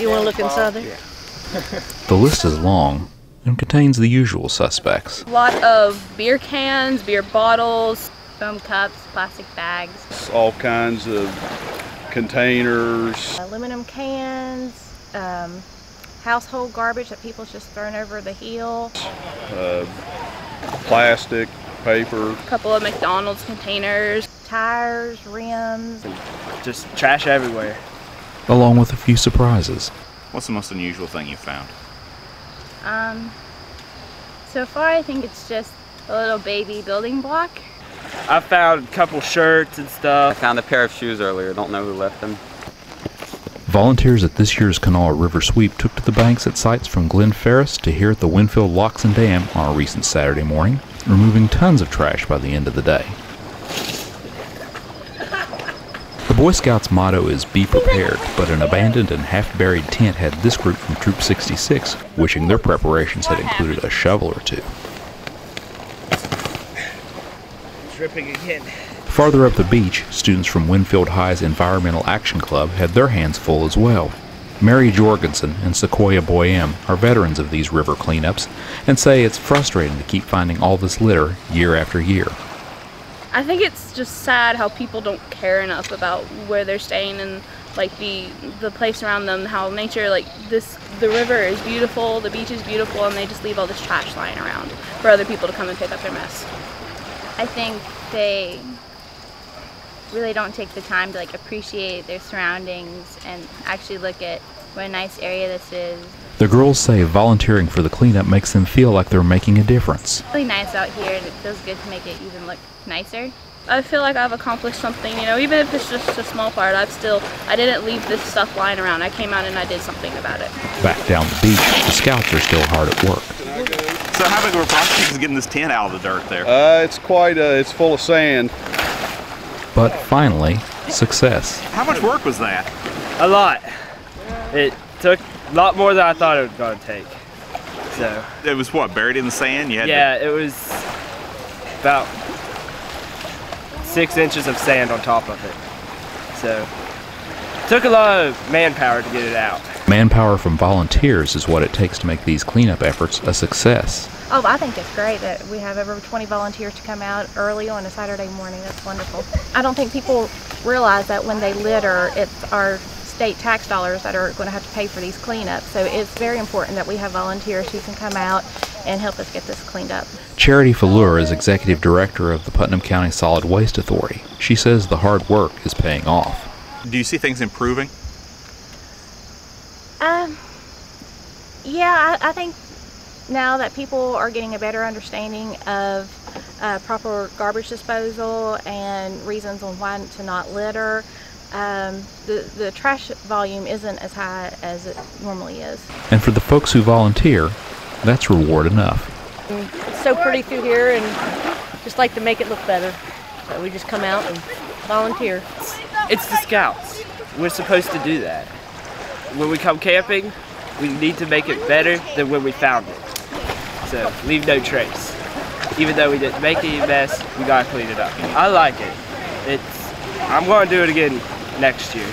You want to look inside there? Yeah. The list is long and contains the usual suspects. A lot of beer cans, beer bottles, foam cups, plastic bags. All kinds of containers. Aluminum cans, household garbage that people's just thrown over the hill. Plastic, paper. A couple of McDonald's containers. Tires, rims. Just trash everywhere. Along with a few surprises. What's the most unusual thing you found? So far I think it's just a little baby building block. I found a couple shirts and stuff. I found a pair of shoes earlier. Don't know who left them. Volunteers at this year's Kanawha River Sweep took to the banks at sites from Glen Ferris to here at the Winfield Locks and Dam on a recent Saturday morning, removing tons of trash by the end of the day. The Boy Scouts' motto is "Be prepared," but an abandoned and half-buried tent had this group from Troop 66 wishing their preparations had included a shovel or two. Dripping again. Farther up the beach, students from Winfield High's Environmental Action Club had their hands full as well. Mary Jorgensen and Sequoia Bau-lam are veterans of these river cleanups and say it's frustrating to keep finding all this litter year after year. I think it's just sad how people don't care enough about where they're staying and like the place around them, how nature, like the river is beautiful, the beach is beautiful, and they just leave all this trash lying around for other people to come and pick up their mess. I think they really don't take the time to like appreciate their surroundings and actually look at what a nice area this is. The girls say volunteering for the cleanup makes them feel like they're making a difference. It's really nice out here and it feels good to make it even look nicer. I feel like I've accomplished something, you know, even if it's just a small part. I didn't leave this stuff lying around. I came out and I did something about it. Back down the beach, the scouts are still hard at work. So how big of a project is getting this tent out of the dirt there? It's quite, it's full of sand. But finally, success. How much work was that? A lot. It took a lot more than I thought it was going to take. So It was what, buried in the sand? You had yeah, it was about 6 inches of sand on top of it. So it took a lot of manpower to get it out. Manpower from volunteers is what it takes to make these cleanup efforts a success. Oh, I think it's great that we have over 20 volunteers to come out early on a Saturday morning. That's wonderful. I don't think people realize that when they litter, it's our state tax dollars that are going to have to pay for these cleanups. So it's very important that we have volunteers who can come out and help us get this cleaned up. Charity Fallure is executive director of the Putnam County Solid Waste Authority. She says the hard work is paying off. Do you see things improving? Yeah, I think now that people are getting a better understanding of proper garbage disposal and reasons on why to not litter, the trash volume isn't as high as it normally is. And for the folks who volunteer, that's reward enough. It's so pretty through here and just like to make it look better. So we just come out and volunteer. It's the Scouts. We're supposed to do that. When we come camping, we need to make it better than when we found it. So leave no trace. Even though we didn't make any mess, we gotta clean it up. I like it. I'm going to do it again next year.